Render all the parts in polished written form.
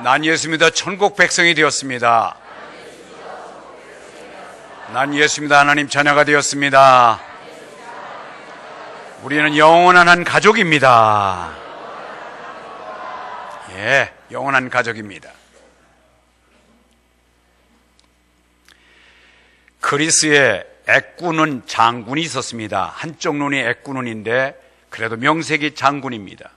난 예수 믿어 천국 백성이 되었습니다. 난 예수 믿어 하나님 자녀가 되었습니다. 우리는 영원한 한 가족입니다. 예, 영원한 가족입니다. 그리스에 애꾸는 장군이 있었습니다. 한쪽 눈이 애꾸눈인데 그래도 명색이 장군입니다.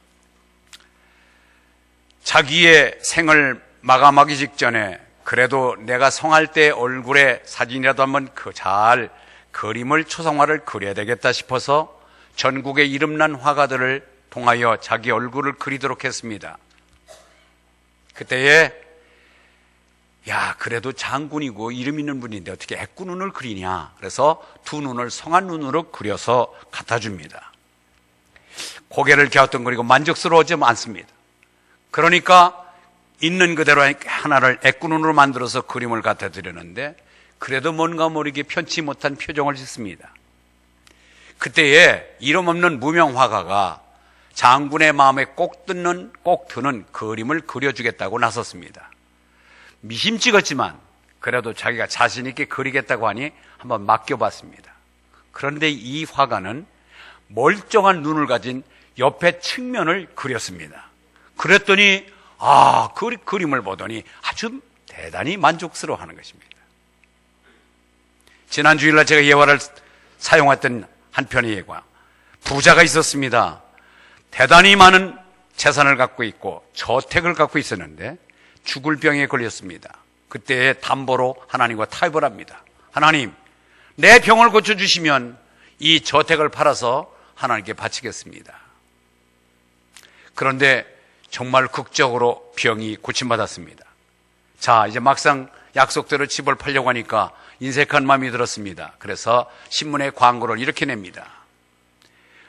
자기의 생을 마감하기 직전에 그래도 내가 성할 때 얼굴에 사진이라도 한번 잘 그림을 초상화를 그려야 되겠다 싶어서 전국에 이름난 화가들을 통하여 자기 얼굴을 그리도록 했습니다. 그때에 그래도 장군이고 이름 있는 분인데 어떻게 애꾸눈을 그리냐, 그래서 두 눈을 성한 눈으로 그려서 갖다 줍니다. 고개를 갸우뚱거리고 만족스러워하지 않습니다. 그러니까 있는 그대로 하나를 애꾸눈으로 만들어서 그림을 갖다 드렸는데 그래도 뭔가 모르게 편치 못한 표정을 짓습니다. 그때에 이름 없는 무명 화가가 장군의 마음에 꼭 드는 그림을 그려주겠다고 나섰습니다. 미심찍었지만 그래도 자기가 자신 있게 그리겠다고 하니 한번 맡겨봤습니다. 그런데 이 화가는 멀쩡한 눈을 가진 옆에 측면을 그렸습니다. 그랬더니 그 그림을 보더니 아주 대단히 만족스러워하는 것입니다. 지난 주일날 제가 예화를 사용했던 한 편의 예화, 부자가 있었습니다. 대단히 많은 재산을 갖고 있고 저택을 갖고 있었는데 죽을 병에 걸렸습니다. 그때 담보로 하나님과 타협을 합니다. 하나님, 내 병을 고쳐주시면 이 저택을 팔아서 하나님께 바치겠습니다. 그런데 정말 극적으로 병이 고침받았습니다. 자, 이제 막상 약속대로 집을 팔려고 하니까 인색한 마음이 들었습니다. 그래서 신문에 광고를 이렇게 냅니다.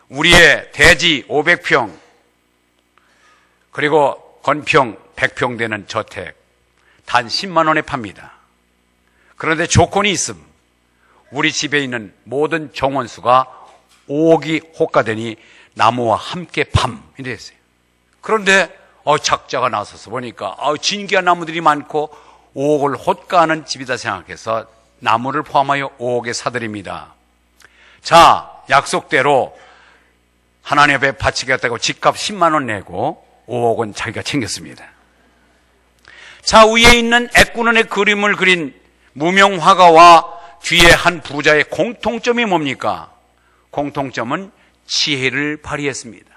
우리의 대지 500평 그리고 건평 100평 되는 저택 단 10만 원에 팝니다. 그런데 조건이 있음. 우리 집에 있는 모든 정원수가 5억이 호가되니 나무와 함께 팜. 이래 했어요. 그런데 작자가 나서서 보니까 진귀한 나무들이 많고 5억을 호가하는 집이다 생각해서 나무를 포함하여 5억에 사드립니다. 자, 약속대로 하나님 앞에 바치겠다고 집값 10만 원 내고 5억은 자기가 챙겼습니다. 자, 위에 있는 애꾸눈의 그림을 그린 무명 화가와 뒤에 한 부자의 공통점이 뭡니까? 공통점은 지혜를 발휘했습니다.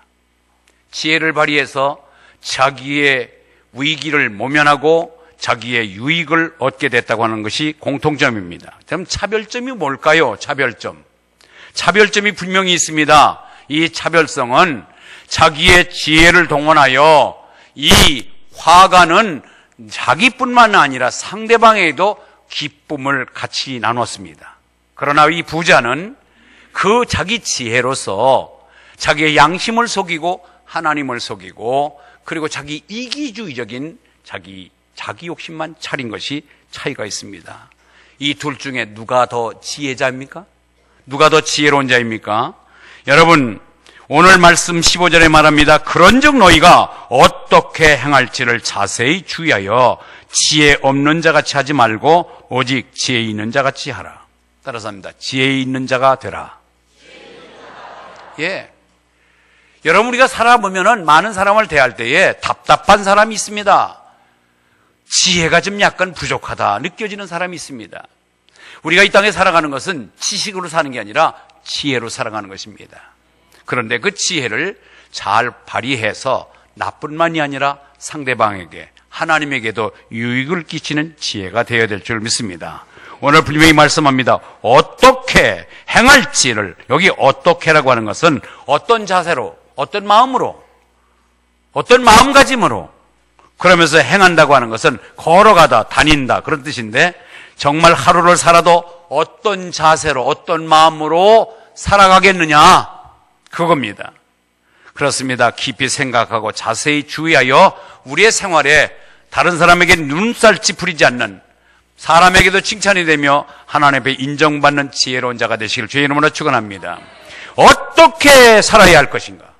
지혜를 발휘해서 자기의 위기를 모면하고 자기의 유익을 얻게 됐다고 하는 것이 공통점입니다. 그럼 차별점이 뭘까요? 차별점이 분명히 있습니다. 이 차별성은 자기의 지혜를 동원하여 이 화가는 자기뿐만 아니라 상대방에게도 기쁨을 같이 나눴습니다. 그러나 이 부자는 그 자기 지혜로서 자기의 양심을 속이고 하나님을 속이고 그리고 자기 이기주의적인 자기 욕심만 차린 것이 차이가 있습니다. 이 둘 중에 누가 더 지혜자입니까? 누가 더 지혜로운 자입니까? 여러분, 오늘 말씀 15절에 말합니다. 그런즉 너희가 어떻게 행할지를 자세히 주의하여 지혜 없는 자같이 하지 말고 오직 지혜 있는 자같이 하라. 따라서 합니다. 지혜 있는 자가 되라. 예. 여러분, 우리가 살아보면은 많은 사람을 대할 때에 답답한 사람이 있습니다. 지혜가 좀 약간 부족하다 느껴지는 사람이 있습니다. 우리가 이 땅에 살아가는 것은 지식으로 사는 게 아니라 지혜로 살아가는 것입니다. 그런데 그 지혜를 잘 발휘해서 나뿐만이 아니라 상대방에게 하나님에게도 유익을 끼치는 지혜가 되어야 될 줄 믿습니다. 오늘 분명히 말씀합니다. 어떻게 행할지를, 여기 어떻게라고 하는 것은 어떤 자세로, 어떤 마음으로, 어떤 마음가짐으로, 그러면서 행한다고 하는 것은 걸어가다, 다닌다 그런 뜻인데 정말 하루를 살아도 어떤 자세로, 어떤 마음으로 살아가겠느냐 그겁니다. 그렇습니다. 깊이 생각하고 자세히 주의하여 우리의 생활에 다른 사람에게 눈살 찌푸리지 않는, 사람에게도 칭찬이 되며 하나님 앞에 인정받는 지혜로운 자가 되시길 주의 이름으로 축원합니다. 어떻게 살아야 할 것인가?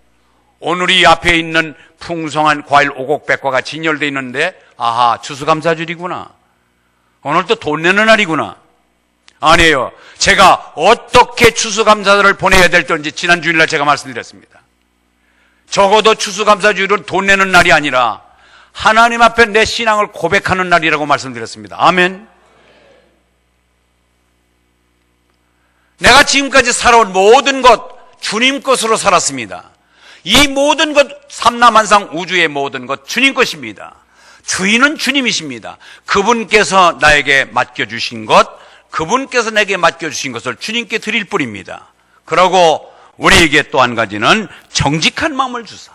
오늘 이 앞에 있는 풍성한 과일 오곡백과가 진열되어 있는데, 아하, 추수감사절이구나. 오늘 또 돈 내는 날이구나. 아니에요. 제가 어떻게 추수감사절을 보내야 될지 지난 주일날 제가 말씀드렸습니다. 적어도 추수감사주일은 돈 내는 날이 아니라 하나님 앞에 내 신앙을 고백하는 날이라고 말씀드렸습니다. 아멘. 내가 지금까지 살아온 모든 것 주님 것으로 살았습니다. 이 모든 것, 삼라만상 우주의 모든 것 주님 것입니다. 주인은 주님이십니다. 그분께서 나에게 맡겨주신 것, 그분께서 내게 맡겨주신 것을 주님께 드릴 뿐입니다. 그러고 우리에게 또 한 가지는 정직한 마음을 주사.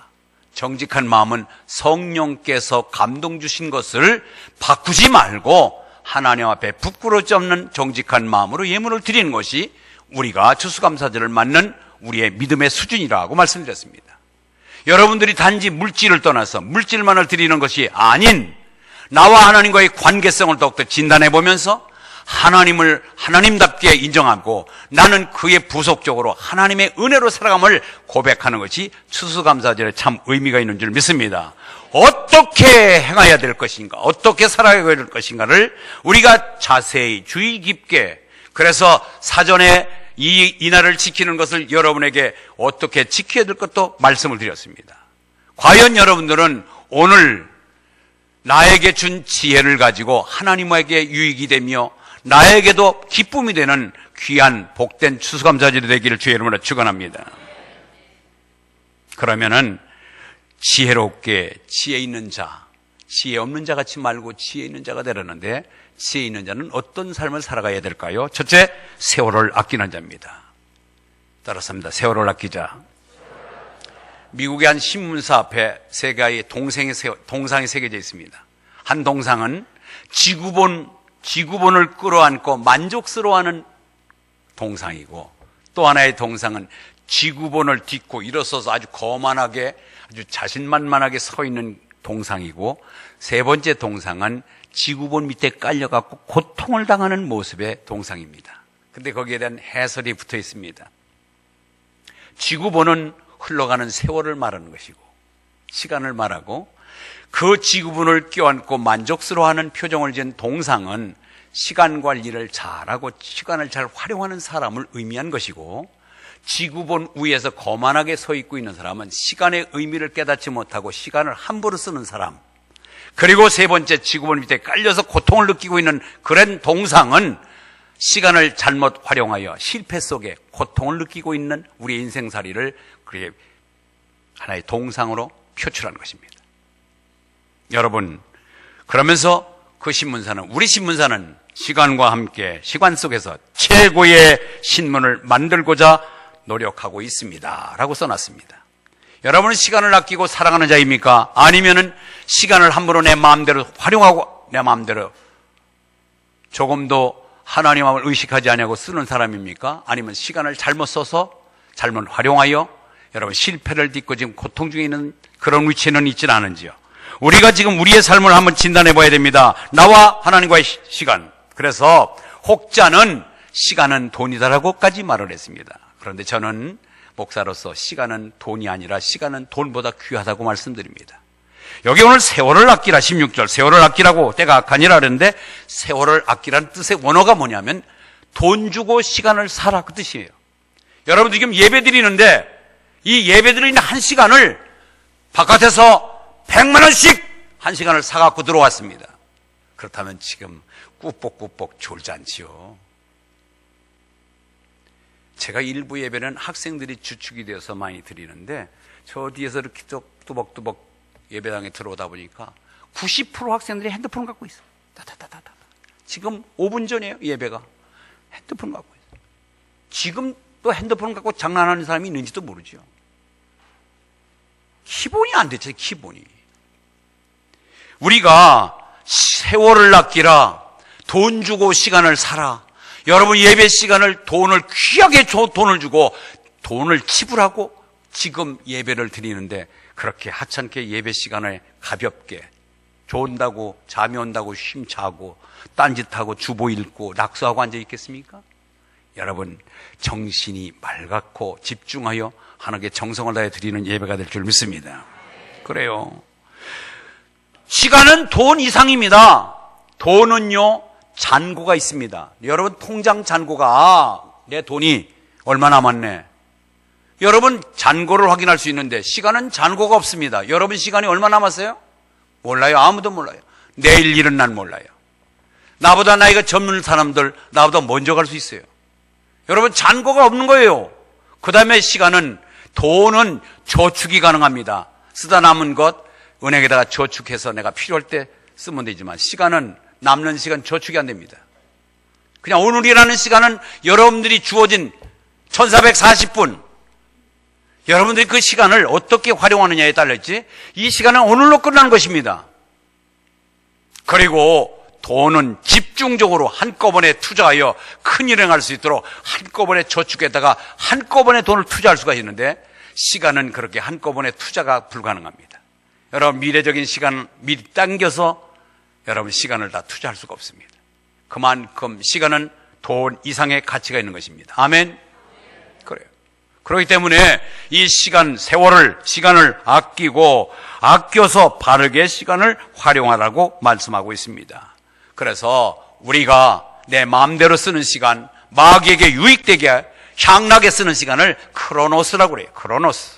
정직한 마음은 성령께서 감동 주신 것을 바꾸지 말고 하나님 앞에 부끄러워지 없는 정직한 마음으로 예물을 드리는 것이 우리가 추수감사절을 맞는 우리의 믿음의 수준이라고 말씀드렸습니다. 여러분들이 단지 물질을 떠나서 물질만을 드리는 것이 아닌 나와 하나님과의 관계성을 더욱더 진단해 보면서 하나님을 하나님답게 인정하고 나는 그의 부속적으로 하나님의 은혜로 살아감을 고백하는 것이 추수감사절에 참 의미가 있는 줄 믿습니다. 어떻게 행해야 될 것인가, 어떻게 살아가야 될 것인가를 우리가 자세히 주의 깊게, 그래서 사전에 이 날을 지키는 것을 여러분에게 어떻게 지켜야 될 것도 말씀을 드렸습니다. 과연 여러분들은 오늘 나에게 준 지혜를 가지고 하나님에게 유익이 되며 나에게도 기쁨이 되는 귀한 복된 추수감사절이 되기를 주의 이름으로 축원합니다. 그러면은 지혜롭게 지혜 있는 자, 지혜 없는 자 같이 말고 지혜 있는 자가 되려는데, 지혜 있는 자는 어떤 삶을 살아가야 될까요? 첫째, 세월을 아끼는 자입니다. 따라서 세월을 아끼자. 미국의 한 신문사 앞에 세 개의 동상이 새겨져 있습니다. 한 동상은 지구본을 끌어안고 만족스러워하는 동상이고, 또 하나의 동상은 지구본을 딛고 일어서서 아주 거만하게, 아주 자신만만하게 서 있는 동상이고, 세 번째 동상은 지구본 밑에 깔려갖고 고통을 당하는 모습의 동상입니다. 근데 거기에 대한 해설이 붙어 있습니다. 지구본은 흘러가는 세월을 말하는 것이고, 시간을 말하고, 그 지구본을 껴안고 만족스러워하는 표정을 지은 동상은 시간 관리를 잘하고 시간을 잘 활용하는 사람을 의미한 것이고, 지구본 위에서 거만하게 서 있고 있는 사람은 시간의 의미를 깨닫지 못하고 시간을 함부로 쓰는 사람, 그리고 세 번째 지구본 밑에 깔려서 고통을 느끼고 있는 그런 동상은 시간을 잘못 활용하여 실패 속에 고통을 느끼고 있는 우리의 인생살이를 그의 하나의 동상으로 표출하는 것입니다. 여러분, 그러면서 그 신문사는, 우리 신문사는 시간과 함께 시간 속에서 최고의 신문을 만들고자 노력하고 있습니다 라고 써놨습니다. 여러분은 시간을 아끼고 사랑하는 자입니까? 아니면은 시간을 함부로 내 마음대로 활용하고 내 마음대로 조금도 하나님 마음을 의식하지 않냐고 쓰는 사람입니까? 아니면 시간을 잘못 써서 잘못 활용하여 여러분 실패를 딛고 지금 고통 중에 있는 그런 위치에는 있지는 않은지요? 우리가 지금 우리의 삶을 한번 진단해 봐야 됩니다. 나와 하나님과의 시간. 그래서 혹자는 시간은 돈이다라고까지 말을 했습니다. 그런데 저는 목사로서 시간은 돈이 아니라 시간은 돈보다 귀하다고 말씀드립니다. 여기 오늘 세월을 아끼라 16절 세월을 아끼라고 때가 악하니라 그랬는데, 세월을 아끼라는 뜻의 원어가 뭐냐면 돈 주고 시간을 사라 그 뜻이에요. 여러분 지금 예배 드리는데 이 예배 드리는 한 시간을 바깥에서 100만 원씩 한 시간을 사갖고 들어왔습니다. 그렇다면 지금 꾸벅꾸벅 졸지 않지요. 제가 일부 예배는 학생들이 주축이 되어서 많이 드리는데, 저 뒤에서 이렇게 뚜벅뚜벅 예배당에 들어오다 보니까 90% 학생들이 핸드폰 갖고 있어요. 다다다다다. 지금 5분 전이에요, 예배가. 핸드폰 갖고 있어요. 지금 또 핸드폰 갖고 장난하는 사람이 있는지도 모르죠. 기본이 안 되죠, 기본이. 우리가 세월을 아끼라, 돈 주고 시간을 사라. 여러분 예배 시간을 돈을 귀하게 돈을 주고 돈을 지불하고 지금 예배를 드리는데, 그렇게 하찮게 예배 시간을 가볍게 좋은다고 잠이 온다고 쉼차고 딴짓하고 주보 읽고 낙서하고 앉아 있겠습니까? 여러분 정신이 맑고 집중하여 하나님께 정성을 다해 드리는 예배가 될 줄 믿습니다. 그래요. 시간은 돈 이상입니다. 돈은요 잔고가 있습니다. 여러분 통장 잔고가 내 돈이 얼마 남았네. 여러분 잔고를 확인할 수 있는데 시간은 잔고가 없습니다. 여러분 시간이 얼마 남았어요? 몰라요. 아무도 몰라요. 내일 일은 난 몰라요. 나보다 나이가 젊은 사람들 나보다 먼저 갈 수 있어요. 여러분 잔고가 없는 거예요. 그 다음에 시간은 돈은 저축이 가능합니다. 쓰다 남은 것 은행에다가 저축해서 내가 필요할 때 쓰면 되지만 시간은 남는 시간 저축이 안 됩니다. 그냥 오늘이라는 시간은 여러분들이 주어진 1440분 여러분들이 그 시간을 어떻게 활용하느냐에 달렸지 이 시간은 오늘로 끝나는 것입니다. 그리고 돈은 집중적으로 한꺼번에 투자하여 큰 일을 할 수 있도록 한꺼번에 저축했다가 한꺼번에 돈을 투자할 수가 있는데 시간은 그렇게 한꺼번에 투자가 불가능합니다. 여러분 미래적인 시간 미리 당겨서 여러분 시간을 다 투자할 수가 없습니다. 그만큼 시간은 돈 이상의 가치가 있는 것입니다. 아멘. 그래요. 그렇기 때문에 이 시간을 아껴서 바르게 시간을 활용하라고 말씀하고 있습니다. 그래서 우리가 내 마음대로 쓰는 시간, 마귀에게 유익되게 향락에 쓰는 시간을 크로노스라고 그래요. 크로노스.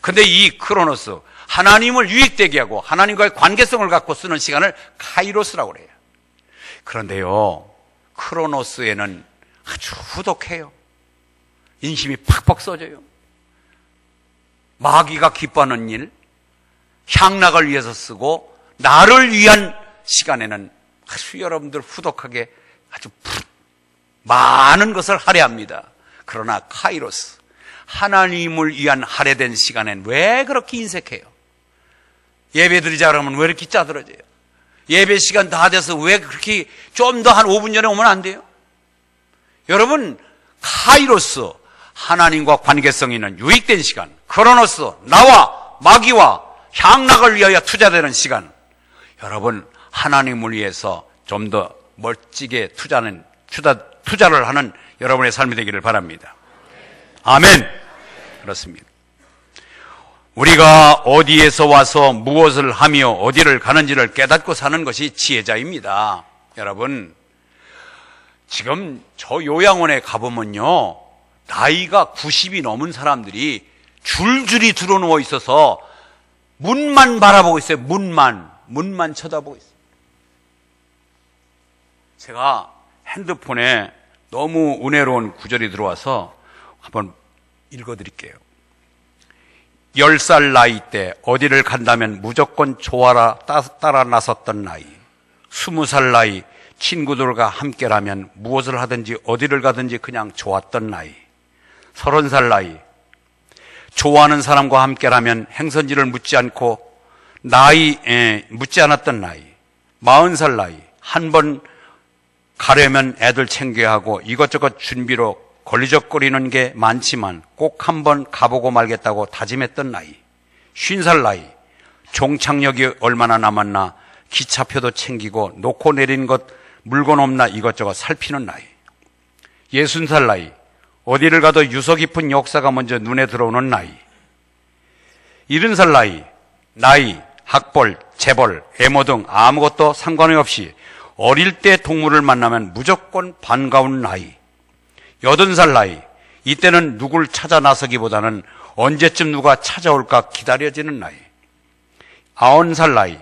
근데 이 크로노스, 하나님을 유익되게 하고 하나님과의 관계성을 갖고 쓰는 시간을 카이로스라고 그래요. 그런데요, 크로노스에는 아주 후덕해요. 인심이 팍팍 쏘져요. 마귀가 기뻐하는 일, 향락을 위해서 쓰고 나를 위한 시간에는 아주 여러분들 후덕하게 아주 많은 것을 할애합니다. 그러나 카이로스, 하나님을 위한 할애된 시간엔 왜 그렇게 인색해요? 예배 드리자 그러면 왜 이렇게 짜들어져요? 예배 시간 다 돼서 왜 그렇게 좀 더 한 5분 전에 오면 안 돼요? 여러분, 카이로스, 하나님과 관계성 있는 유익된 시간, 크로노스, 나와 마귀와 향락을 위하여 투자되는 시간, 여러분 하나님을 위해서 좀 더 멋지게 투자를 하는 여러분의 삶이 되기를 바랍니다. 아멘. 그렇습니다. 우리가 어디에서 와서 무엇을 하며 어디를 가는지를 깨닫고 사는 것이 지혜자입니다. 여러분, 지금 저 요양원에 가보면요, 나이가 90이 넘은 사람들이 줄줄이 들어누워 있어서 문만 바라보고 있어요. 문만 쳐다보고 있어요. 제가 핸드폰에 너무 은혜로운 구절이 들어와서 한번 읽어드릴게요. 10살 나이 때 어디를 간다면 무조건 좋아라 따라 나섰던 나이, 20살 나이 친구들과 함께라면 무엇을 하든지 어디를 가든지 그냥 좋았던 나이, 30살 나이 좋아하는 사람과 함께라면 행선지를 묻지 않았던 나이, 40살 나이 한 번 가려면 애들 챙겨야 하고 이것저것 준비로 걸리적거리는 게 많지만 꼭 한번 가보고 말겠다고 다짐했던 나이, 50살 나이 종착역이 얼마나 남았나 기차표도 챙기고 놓고 내린 것 물건 없나 이것저것 살피는 나이, 60살 나이 어디를 가도 유서 깊은 역사가 먼저 눈에 들어오는 나이, 70살 나이 학벌, 재벌, 외모 등 아무것도 상관이 없이 어릴 때 동물을 만나면 무조건 반가운 나이, 80살 나이 이때는 누굴 찾아 나서기보다는 언제쯤 누가 찾아올까 기다려지는 나이, 90살 나이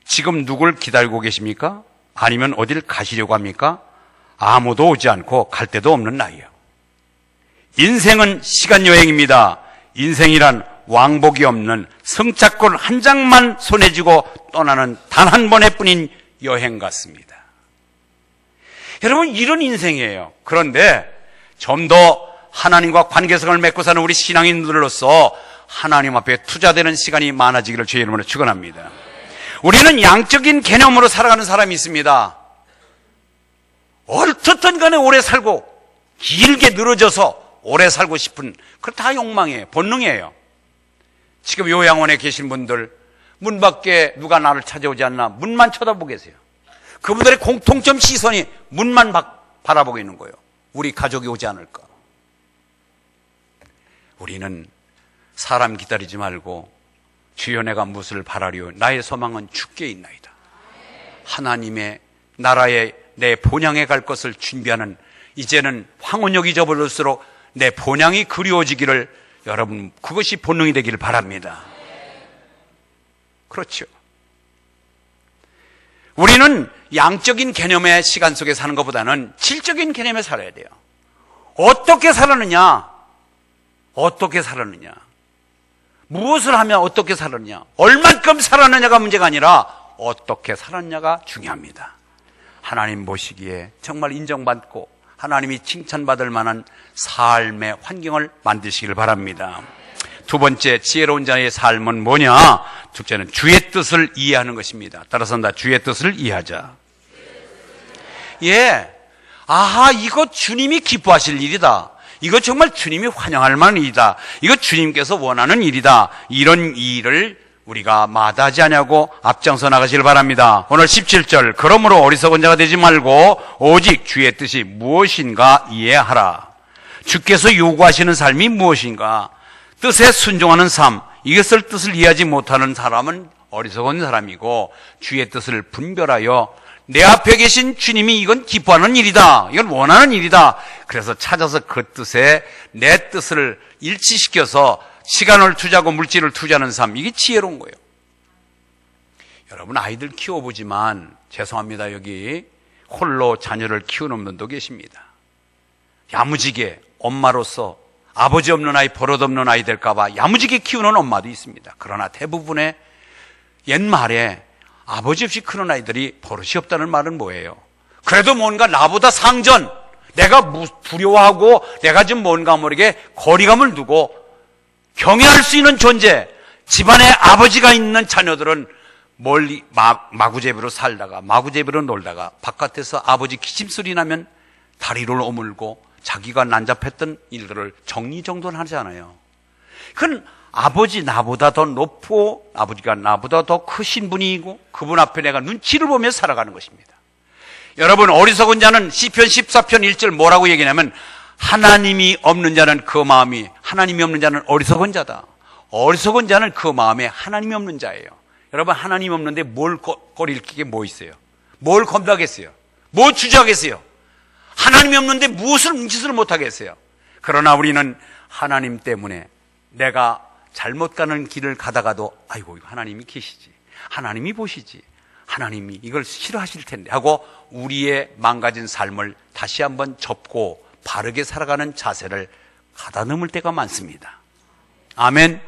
지금 누굴 기다리고 계십니까? 아니면 어딜 가시려고 합니까? 아무도 오지 않고 갈 데도 없는 나이요. 인생은 시간여행입니다. 인생이란 왕복이 없는 승차권 한 장만 손에 쥐고 떠나는 단 한 번의 뿐인 여행 같습니다. 여러분, 이런 인생이에요. 그런데 좀 더 하나님과 관계성을 맺고 사는 우리 신앙인들로서 하나님 앞에 투자되는 시간이 많아지기를 주의 이름으로 축원합니다. 우리는 양적인 개념으로 살아가는 사람이 있습니다. 어떻든 간에 오래 살고 길게 늘어져서 오래 살고 싶은, 그거 다 욕망이에요. 본능이에요. 지금 요양원에 계신 분들 문 밖에 누가 나를 찾아오지 않나 문만 쳐다보고 계세요. 그분들의 공통점 시선이 문만 바라보고 있는 거예요. 우리 가족이 오지 않을까? 우리는 사람 기다리지 말고 주여 내가 무엇을 바라리오? 나의 소망은 주께 있나이다. 하나님의 나라에 내 본향에 갈 것을 준비하는, 이제는 황혼역이 접어들수록 내 본향이 그리워지기를, 여러분 그것이 본능이 되기를 바랍니다. 그렇죠. 우리는 양적인 개념의 시간 속에 사는 것보다는 질적인 개념에 살아야 돼요. 어떻게 살았느냐? 어떻게 살았느냐? 무엇을 하면 어떻게 살았느냐? 얼만큼 살았느냐가 문제가 아니라 어떻게 살았냐가 중요합니다. 하나님 보시기에 정말 인정받고 하나님이 칭찬받을 만한 삶의 환경을 만드시길 바랍니다. 두 번째, 지혜로운 자의 삶은 뭐냐? 둘째는 주의 뜻을 이해하는 것입니다. 따라서 나 주의 뜻을 이해하자. 예, 아하, 이거 주님이 기뻐하실 일이다. 이거 정말 주님이 환영할 만한 일이다. 이거 주님께서 원하는 일이다. 이런 일을 우리가 마다하지 않냐고 앞장서 나가시길 바랍니다. 오늘 17절, 그러므로 어리석은 자가 되지 말고 오직 주의 뜻이 무엇인가 이해하라. 주께서 요구하시는 삶이 무엇인가? 뜻에 순종하는 삶, 이것을 뜻을 이해하지 못하는 사람은 어리석은 사람이고, 주의 뜻을 분별하여 내 앞에 계신 주님이 이건 기뻐하는 일이다, 이건 원하는 일이다, 그래서 찾아서 그 뜻에 내 뜻을 일치시켜서 시간을 투자하고 물질을 투자하는 삶, 이게 지혜로운 거예요. 여러분 아이들 키워보지만 죄송합니다, 여기 홀로 자녀를 키우는 분도 계십니다. 야무지게 엄마로서 아버지 없는 아이, 버릇없는 아이 될까봐 야무지게 키우는 엄마도 있습니다. 그러나 대부분의 옛말에 아버지 없이 크는 아이들이 버릇이 없다는 말은 뭐예요? 그래도 뭔가 나보다 상전, 내가 두려워하고 내가 좀 뭔가 모르게 거리감을 두고 경외할 수 있는 존재, 집안에 아버지가 있는 자녀들은 멀리 마구제비로 살다가 마구제비로 놀다가 바깥에서 아버지 기침소리 나면 다리를 오물고 자기가 난잡했던 일들을 정리정돈하지 않아요. 그건 아버지 나보다 더 높고 아버지가 나보다 더 크신 분이고 그분 앞에 내가 눈치를 보며 살아가는 것입니다. 여러분, 어리석은 자는 시편 14편 1절 뭐라고 얘기하냐면, 하나님이 없는 자는 그 마음이, 하나님이 없는 자는 어리석은 자다. 어리석은 자는 그 마음에 하나님이 없는 자예요. 여러분, 하나님이 없는데 뭘 거리를 끼게 뭐 있어요? 뭘 겁나겠어요? 뭐 주저하겠어요? 하나님이 없는데 무엇을 뭉치지를 못하겠어요? 그러나 우리는 하나님 때문에 내가 잘못 가는 길을 가다가도 아이고 하나님이 계시지, 하나님이 보시지, 하나님이 이걸 싫어하실 텐데 하고 우리의 망가진 삶을 다시 한번 접고 바르게 살아가는 자세를 가다듬을 때가 많습니다. 아멘.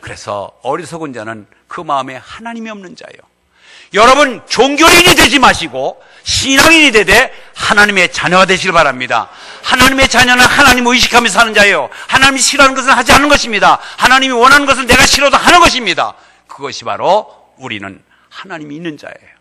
그래서 어리석은 자는 그 마음에 하나님이 없는 자예요. 여러분, 종교인이 되지 마시고 신앙인이 되되 하나님의 자녀가 되시길 바랍니다. 하나님의 자녀는 하나님을 의식하며 사는 자예요. 하나님이 싫어하는 것은 하지 않는 것입니다. 하나님이 원하는 것은 내가 싫어도 하는 것입니다. 그것이 바로 우리는 하나님이 있는 자예요.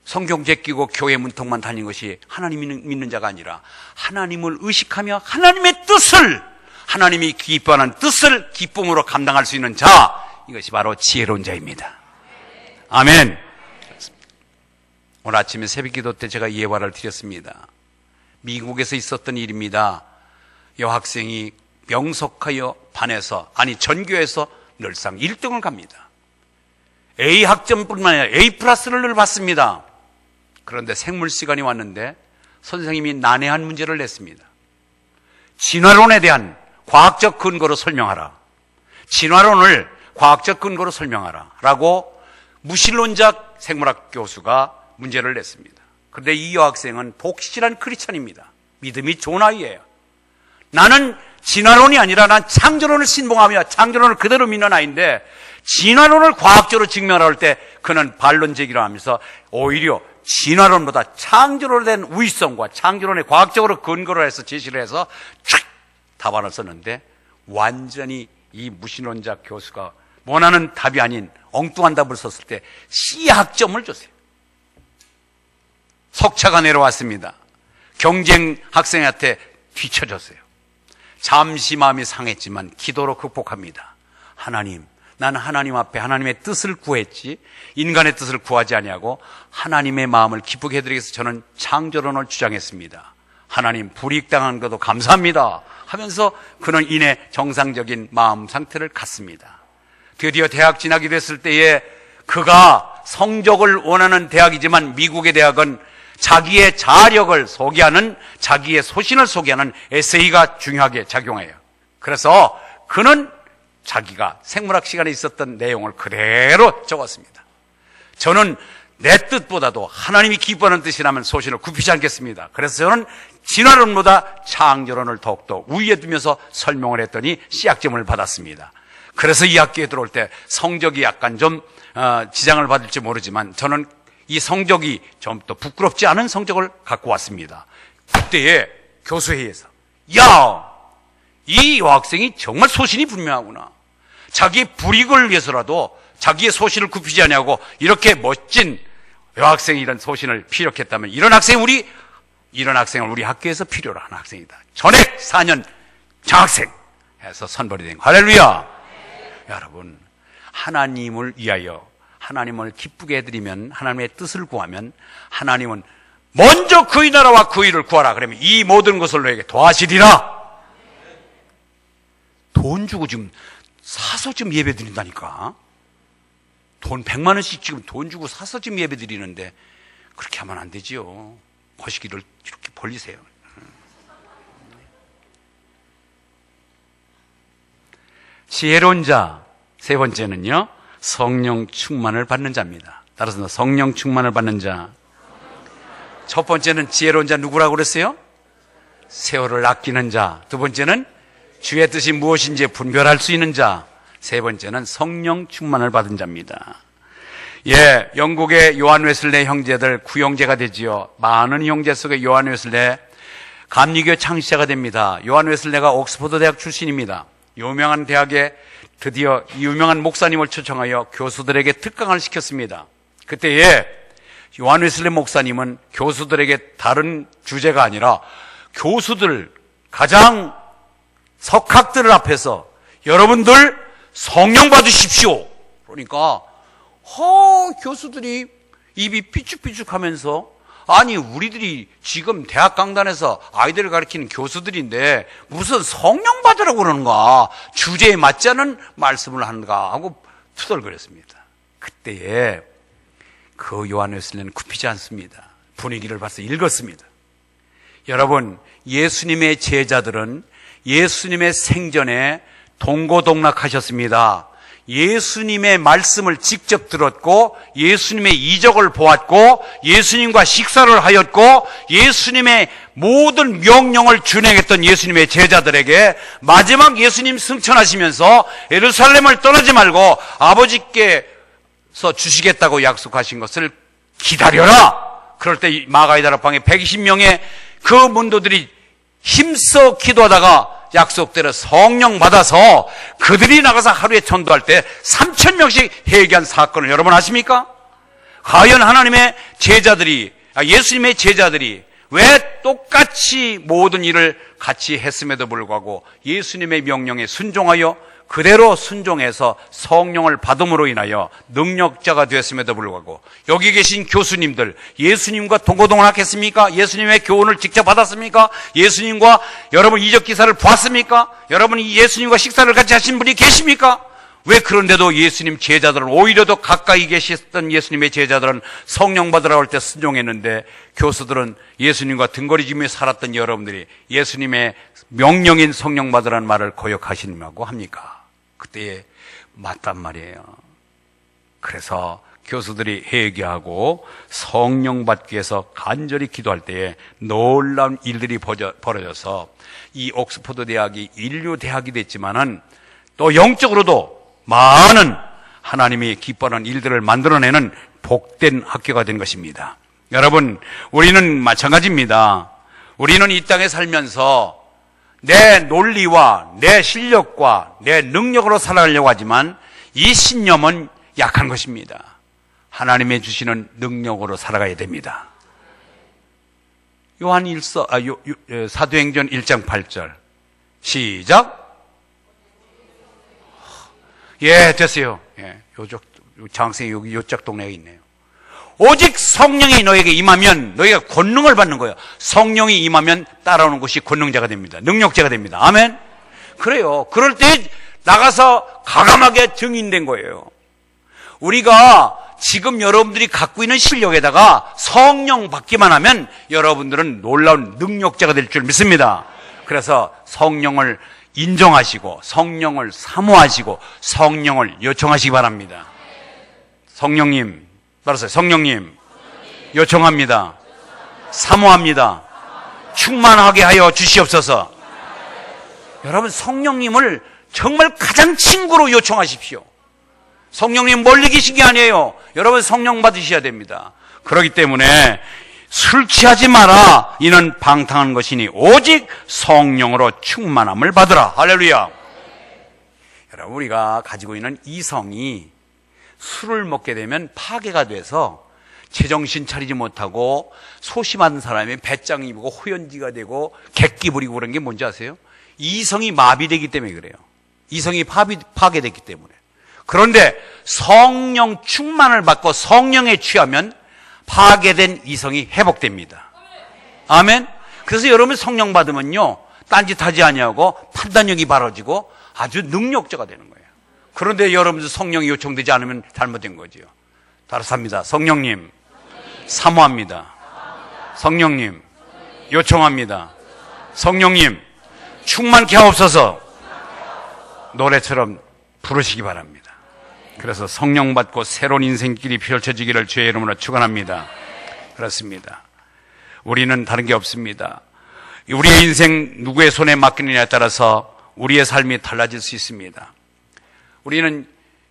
성경 제끼고 교회 문턱만 다니는 것이 하나님 믿는 자가 아니라 하나님을 의식하며 하나님의 뜻을, 하나님이 기뻐하는 뜻을 기쁨으로 감당할 수 있는 자, 이것이 바로 지혜로운 자입니다. 아멘. 오늘 아침에 새벽기도 때 제가 예화를 드렸습니다. 미국에서 있었던 일입니다. 여학생이 명석하여 반에서, 아니 전교에서 늘상 1등을 갑니다. A 학점뿐만 아니라 A 플러스를 늘 받습니다. 그런데 생물 시간이 왔는데 선생님이 난해한 문제를 냈습니다. 진화론에 대한 과학적 근거로 설명하라. 진화론을 과학적 근거로 설명하라 라고 무신론자 생물학 교수가 문제를 냈습니다. 그런데 이 여학생은 독실한 크리스찬입니다. 믿음이 좋은 아이예요. 나는 진화론이 아니라 난 창조론을 신봉하며 창조론을 그대로 믿는 아이인데 진화론을 과학적으로 증명할 때 그는 반론 제기를 하면서 오히려 진화론보다 창조론에 대한 우위성과 창조론의 과학적으로 근거를 해서 제시를 해서 촥 답안을 썼는데 완전히 이 무신론자 교수가 원하는 답이 아닌 엉뚱한 답을 썼을 때 C학점을 줬어요. 석차가 내려왔습니다. 경쟁 학생한테 뒤쳐졌어요. 잠시 마음이 상했지만 기도로 극복합니다. 하나님, 나는 하나님 앞에 하나님의 뜻을 구했지 인간의 뜻을 구하지 아니하고 하나님의 마음을 기쁘게 해드리기 위해서 저는 창조론을 주장했습니다. 하나님 불이익당한 것도 감사합니다 하면서 그는 이내 정상적인 마음 상태를 갖습니다. 드디어 대학 진학이 됐을 때에 그가 성적을 원하는 대학이지만 미국의 대학은 자기의 자력을 소개하는, 자기의 소신을 소개하는 에세이가 중요하게 작용해요. 그래서 그는 자기가 생물학 시간에 있었던 내용을 그대로 적었습니다. 저는 내 뜻보다도 하나님이 기뻐하는 뜻이라면 소신을 굽히지 않겠습니다. 그래서 저는 진화론보다 창조론을 더욱더 우위에 두면서 설명을 했더니 C학점을 받았습니다. 그래서 이 학교에 들어올 때 성적이 약간 좀 지장을 받을지 모르지만 저는 이 성적이 좀 더 부끄럽지 않은 성적을 갖고 왔습니다. 그때에 교수회의에서 이 여학생이 정말 소신이 분명하구나. 자기 불이익을 위해서라도 자기의 소신을 굽히지 않냐고 이렇게 멋진 여학생이 이런 소신을 피력했다면 이런 학생을 우리 학교에서 필요로 하는 학생이다. 전액 4년 장학생 해서 선발이 된 거. 할렐루야. 여러분, 하나님을 위하여 하나님을 기쁘게 해드리면, 하나님의 뜻을 구하면 하나님은 먼저 그의 나라와 그의 일을 구하라 그러면 이 모든 것을 너에게 도와주리라. 돈 주고 지금 사서 지금 예배 드린다니까. 돈 100만 원씩 지금 돈 주고 사서 지금 예배 드리는데 그렇게 하면 안 되지요. 거시기를 이렇게 벌리세요. 지혜로운 자, 세 번째는요, 성령 충만을 받는 자입니다. 따라서 성령 충만을 받는 자. 첫 번째는 지혜로운 자 누구라고 그랬어요? 세월을 아끼는 자. 두 번째는 주의 뜻이 무엇인지 분별할 수 있는 자. 세 번째는 성령 충만을 받은 자입니다. 예, 영국의 요한 웨슬레 형제들 9형제가 되지요. 많은 형제 속에 요한 웨슬레 감리교 창시자가 됩니다. 요한 웨슬레가 옥스퍼드 대학 출신입니다. 유명한 대학에 드디어 유명한 목사님을 초청하여 교수들에게 특강을 시켰습니다. 그때에 요한 웨슬레 목사님은 교수들에게 다른 주제가 아니라 교수들, 가장 석학들을 앞에서 여러분들 성령 받으십시오. 그러니까 교수들이 입이 삐죽삐죽하면서 아니 우리들이 지금 대학 강단에서 아이들을 가르치는 교수들인데 무슨 성령 받으라고 그러는가, 주제에 맞지 않은 말씀을 하는가 하고 투덜거렸습니다. 그때에 그 요한 웨슬레는 굽히지 않습니다. 분위기를 봐서 읽었습니다. 여러분, 예수님의 제자들은 예수님의 생전에 동고동락하셨습니다. 예수님의 말씀을 직접 들었고 예수님의 이적을 보았고 예수님과 식사를 하였고 예수님의 모든 명령을 준행했던 예수님의 제자들에게 마지막 예수님 승천하시면서 예루살렘을 떠나지 말고 아버지께서 주시겠다고 약속하신 것을 기다려라. 그럴 때 마가이다락방에 120명의 그 문도들이 힘써 기도하다가 약속대로 성령 받아서 그들이 나가서 하루에 전도할 때 3,000명씩 회개한 사건을 여러분 아십니까? 과연 하나님의 제자들이, 예수님의 제자들이 왜 똑같이 모든 일을 같이 했음에도 불구하고 예수님의 명령에 순종하여 그대로 순종해서 성령을 받음으로 인하여 능력자가 되었음에도 불구하고 여기 계신 교수님들 예수님과 동고동락했습니까? 예수님의 교훈을 직접 받았습니까? 예수님과 여러분 이적 기사를 보았습니까? 여러분이 예수님과 식사를 같이 하신 분이 계십니까? 왜 그런데도 예수님 제자들은 오히려 더 가까이 계셨던 예수님의 제자들은 성령 받으라고 할 때 순종했는데 교수들은 예수님과 등거리지며 살았던 여러분들이 예수님의 명령인 성령 받으라는 말을 거역하시냐고 합니까? 그때에 맞단 말이에요. 그래서 교수들이 회개하고 성령 받기 위해서 간절히 기도할 때에 놀라운 일들이 벌어져서 이 옥스퍼드 대학이 인류 대학이 됐지만은 또 영적으로도 많은 하나님이 기뻐하는 일들을 만들어내는 복된 학교가 된 것입니다. 여러분, 우리는 마찬가지입니다. 우리는 이 땅에 살면서 내 논리와 내 실력과 내 능력으로 살아가려고 하지만 이 신념은 약한 것입니다. 하나님의 주시는 능력으로 살아가야 됩니다. 사도행전 1장 8절 시작. 예, 됐어요. 예, 장생이 여기 요쪽 동네에 있네요. 오직 성령이 너에게 임하면 너희가 권능을 받는 거예요. 성령이 임하면 따라오는 것이 권능자가 됩니다. 능력자가 됩니다. 아멘. 그래요. 그럴 때 나가서 과감하게 증인된 거예요. 우리가 지금 여러분들이 갖고 있는 실력에다가 성령 받기만 하면 여러분들은 놀라운 능력자가 될 줄 믿습니다. 그래서 성령을 인정하시고 성령을 사모하시고 성령을 요청하시기 바랍니다. 성령님, 말하세요. 성령님, 요청합니다. 사모합니다. 충만하게 하여 주시옵소서. 여러분, 성령님을 정말 가장 친구로 요청하십시오. 성령님 멀리 계신 게 아니에요. 여러분, 성령 받으셔야 됩니다. 그렇기 때문에 술 취하지 마라. 이는 방탕한 것이니 오직 성령으로 충만함을 받으라. 할렐루야. 여러분, 우리가 가지고 있는 이성이 술을 먹게 되면 파괴가 돼서 제정신 차리지 못하고 소심한 사람이 배짱이 부고 호연지가 되고 객기 부리고 그런 게 뭔지 아세요? 이성이 마비되기 때문에 그래요. 이성이 파괴됐기 때문에. 그런데 성령 충만을 받고 성령에 취하면 파괴된 이성이 회복됩니다. 아멘. 그래서 여러분 성령 받으면요, 딴짓하지 아니하고 판단력이 바라지고 아주 능력자가 되는 거예요. 그런데 여러분들 성령이 요청되지 않으면 잘못된 거지요. 따라서 합니다. 성령님, 사모합니다. 성령님, 요청합니다. 성령님, 충만케 하옵소서. 노래처럼 부르시기 바랍니다. 그래서 성령 받고 새로운 인생길이 펼쳐지기를 주의 이름으로 축원합니다. 그렇습니다. 우리는 다른 게 없습니다. 우리의 인생 누구의 손에 맡기느냐에 따라서 우리의 삶이 달라질 수 있습니다. 우리는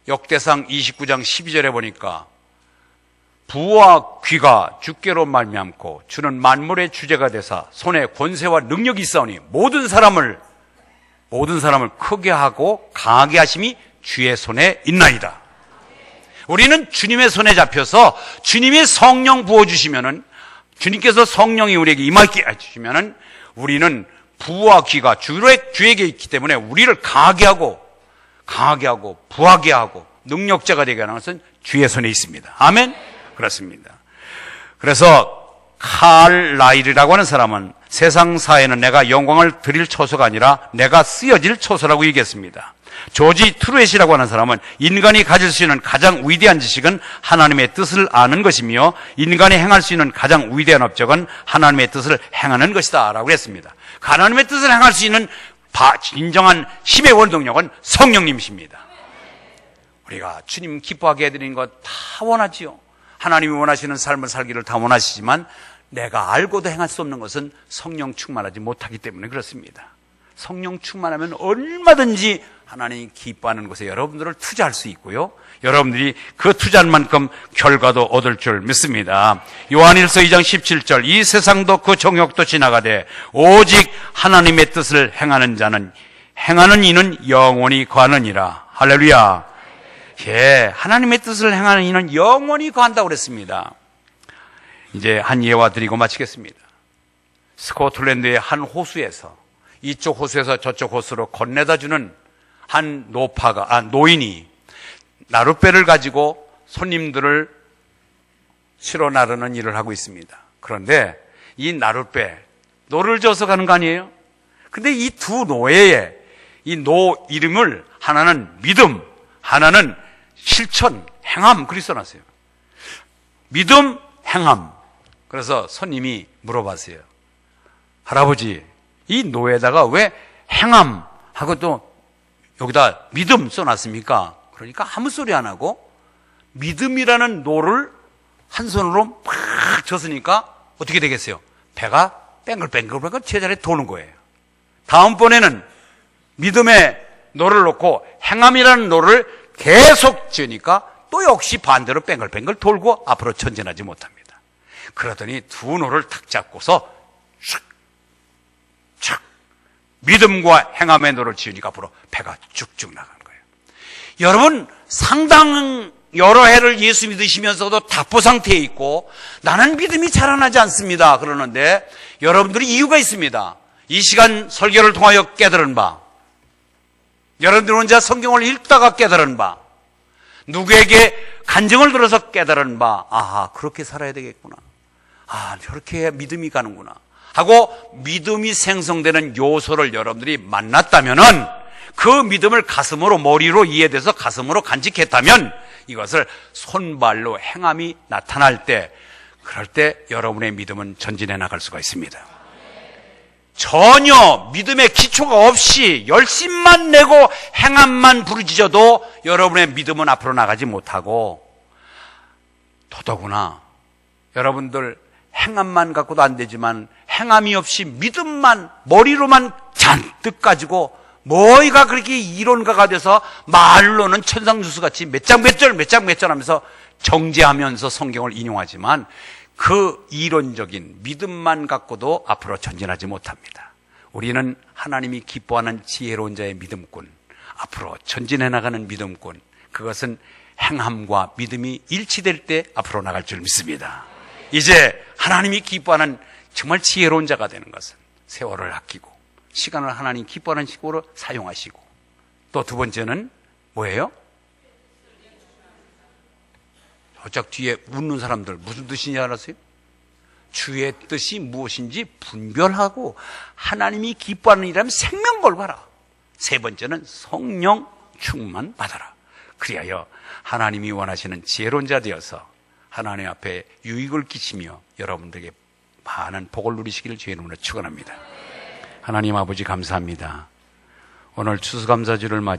역대상 29장 12절에 보니까 부와 귀가 주께로 말미암고 주는 만물의 주제가 되사 손에 권세와 능력이 있사오니 모든 사람을 크게 하고 강하게 하심이 주의 손에 있나이다. 우리는 주님의 손에 잡혀서 주님의 성령 부어주시면은, 주님께서 성령이 우리에게 임하게 해주시면은 우리는 부와 귀가 주에게 있기 때문에 우리를 강하게 하고 부하게 하고 능력자가 되게 하는 것은 주의 손에 있습니다. 아멘. 그렇습니다. 그래서 칼 라일이라고 하는 사람은 세상 사회는 내가 영광을 드릴 처소가 아니라 내가 쓰여질 처소라고 얘기했습니다. 조지 트루엣이라고 하는 사람은 인간이 가질 수 있는 가장 위대한 지식은 하나님의 뜻을 아는 것이며 인간이 행할 수 있는 가장 위대한 업적은 하나님의 뜻을 행하는 것이다 라고 했습니다. 하나님의 뜻을 행할 수 있는 인정한 힘의 원동력은 성령님이십니다. 우리가 주님 기뻐하게 해드리는 것 다 원하지요. 하나님이 원하시는 삶을 살기를 다 원하시지만 내가 알고도 행할 수 없는 것은 성령 충만하지 못하기 때문에 그렇습니다. 성령 충만하면 얼마든지 하나님이 기뻐하는 곳에 여러분들을 투자할 수 있고요, 여러분들이 그 투자한 만큼 결과도 얻을 줄 믿습니다. 요한일서 2장 17절 이 세상도 그 정욕도 지나가되 오직 하나님의 뜻을 행하는 자는 행하는 이는 영원히 거하느니라. 할렐루야. 예, 하나님의 뜻을 행하는 이는 영원히 거한다고 그랬습니다. 이제 한 예화 드리고 마치겠습니다. 스코틀랜드의 한 호수에서 이쪽 호수에서 저쪽 호수로 건네다 주는 한 노인이 나룻배를 가지고 손님들을 실어 나르는 일을 하고 있습니다. 그런데 이 나룻배, 노를 져서 가는 거 아니에요? 근데 이 두 노예의 이 노 이름을 하나는 믿음, 하나는 실천, 행함, 그렇게 써놨어요. 믿음, 행함. 그래서 손님이 물어봤어요. 할아버지, 이 노에다가 왜 행함하고 또 여기다 믿음 써놨습니까? 그러니까 아무 소리 안 하고 믿음이라는 노를 한 손으로 팍 쳤으니까 어떻게 되겠어요? 배가 뱅글뱅글 제자리에 도는 거예요. 다음번에는 믿음의 노를 놓고 행함이라는 노를 계속 지으니까 또 역시 반대로 뱅글뱅글 돌고 앞으로 전진하지 못합니다. 그러더니 두 노를 탁 잡고서 촥 믿음과 행함의 노를 지으니까 앞으로 배가 쭉쭉 나가는 거예요. 여러분, 상당 여러 해를 예수 믿으시면서도 답보 상태에 있고 나는 믿음이 자라나지 않습니다 그러는데 여러분들이 이유가 있습니다. 이 시간 설교를 통하여 깨달은 바, 여러분들 혼자 성경을 읽다가 깨달은 바, 누구에게 간증을 들어서 깨달은 바, 아하, 그렇게 살아야 되겠구나. 아, 저렇게 해야 믿음이 가는구나 하고 믿음이 생성되는 요소를 여러분들이 만났다면은 그 믿음을 가슴으로, 머리로 이해돼서 가슴으로 간직했다면 이것을 손발로 행함이 나타날 때, 그럴 때 여러분의 믿음은 전진해 나갈 수가 있습니다. 전혀 믿음의 기초가 없이 열심만 내고 행함만 부르짖어도 여러분의 믿음은 앞으로 나가지 못하고, 더더구나 여러분들 행함만 갖고도 안 되지만 행함이 없이 믿음만 머리로만 잔뜩 가지고 뭐가 그렇게 이론가가 돼서 말로는 천상주수같이 몇 장 몇 절 하면서 정제하면서 성경을 인용하지만 그 이론적인 믿음만 갖고도 앞으로 전진하지 못합니다. 우리는 하나님이 기뻐하는 지혜로운 자의 믿음꾼, 앞으로 전진해 나가는 믿음꾼, 그것은 행함과 믿음이 일치될 때 앞으로 나갈 줄 믿습니다. 이제 하나님이 기뻐하는 정말 지혜로운 자가 되는 것은 세월을 아끼고 시간을 하나님 기뻐하는 식으로 사용하시고, 또 두 번째는 뭐예요? 저쪽 뒤에 웃는 사람들 무슨 뜻인지 알았어요? 주의 뜻이 무엇인지 분별하고 하나님이 기뻐하는 일이라면 생명 걸봐라. 세 번째는 성령 충만 받아라. 그리하여 하나님이 원하시는 지혜로운 자 되어서 하나님 앞에 유익을 끼치며 여러분들에게 많은 복을 누리시기를 주의 이름으로 축원합니다. 하나님 아버지 감사합니다. 오늘 추수감사주를 맞이